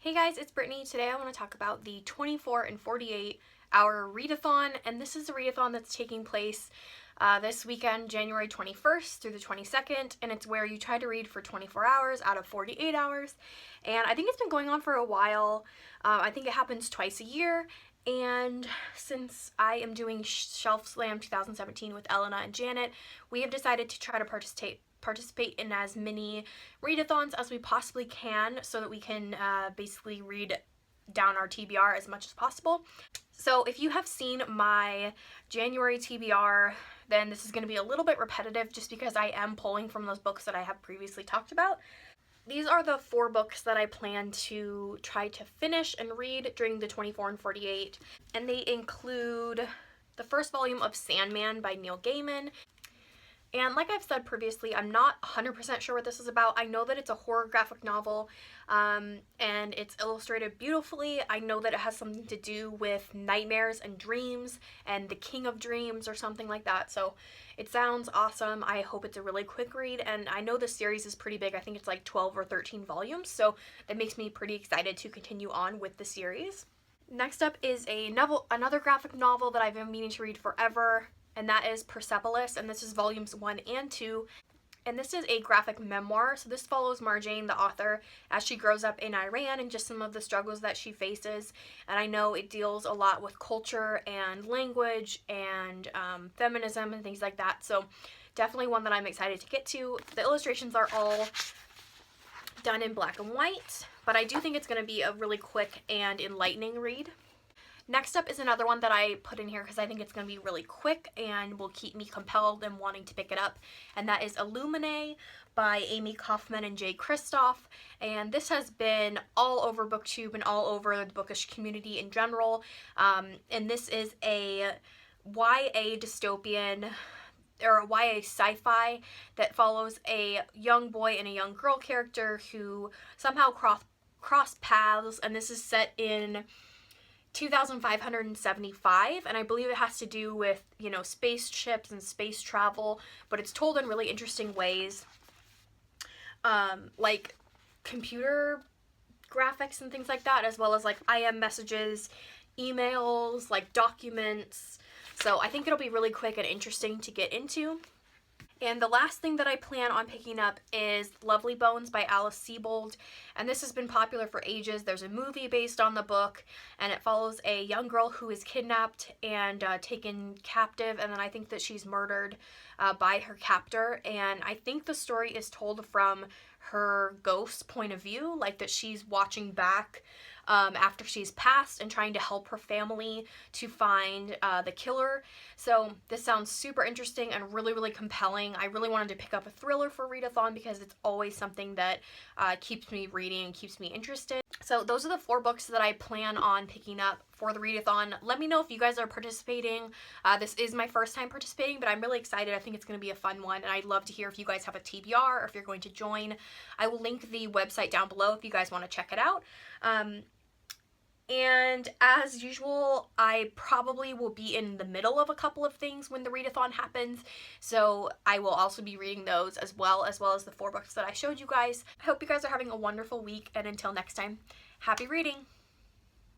Hey guys, it's Brittany. Today I want to talk about the 24 and 48 hour readathon, and this is a readathon that's taking place this weekend, January 21st through the 22nd, and it's where you try to read for 24 hours out of 48 hours, and I think it's been going on for a while. I think it happens twice a year, and since I am doing Shelf Slam 2017 with Elena and Janet, we have decided to try to participate in as many readathons as we possibly can so that we can basically read down our TBR as much as possible. So if you have seen my January TBR, then this is going to be a little bit repetitive just because I am pulling from those books that I have previously talked about. These are the 4 books that I plan to try to finish and read during the 24 and 48, and they include the first volume of Sandman by Neil Gaiman. And like I've said previously, I'm not 100% sure what this is about. I know that it's a horror graphic novel, and it's illustrated beautifully. I know that it has something to do with nightmares and dreams and the king of dreams or something like that. So it sounds awesome. I hope it's a really quick read, and I know the series is pretty big. I think it's like 12 or 13 volumes, so that makes me pretty excited to continue on with the series. Next up is another graphic novel that I've been meaning to read forever, and that is Persepolis, and this is volumes 1 and 2. And this is a graphic memoir, so this follows Marjane, the author, as she grows up in Iran and just some of the struggles that she faces. And I know it deals a lot with culture and language and feminism and things like that, so definitely one that I'm excited to get to. The illustrations are all done in black and white, but I do think it's going to be a really quick and enlightening read. Next up is another one that I put in here because I think it's going to be really quick and will keep me compelled and wanting to pick it up, and that is Lumen by Amy Kaufman and Jay Kristoff. And this has been all over BookTube and all over the bookish community in general, and this is a YA dystopian or a YA sci-fi that follows a young boy and a young girl character who somehow cross paths, and this is set in 2575, and I believe it has to do with, you know, spaceships and space travel, but it's told in really interesting ways, like computer graphics and things like that, as well as like IM messages, emails, like documents. So I think it'll be really quick and interesting to get into. And the last thing that I plan on picking up is Lovely Bones by Alice Sebold, and this has been popular for ages. There's a movie based on the book, and it follows a young girl who is kidnapped and taken captive, and then I think that she's murdered by her captor, and I think the story is told from her ghost's point of view, like that she's watching back after she's passed and trying to help her family to find the killer. So this sounds super interesting and really, really compelling. I really wanted to pick up a thriller for readathon because it's always something that keeps me reading and keeps me interested. So those are the 4 books that I plan on picking up for the readathon. Let me know if you guys are participating. This is my first time participating, but I'm really excited. I think it's going to be a fun one, and I'd love to hear if you guys have a TBR or if you're going to join. I will link the website down below if you guys want to check it out. And as usual, I probably will be in the middle of a couple of things when the readathon happens, so I will also be reading those as well as the 4 books that I showed you guys. I hope you guys are having a wonderful week, and until next time, happy reading!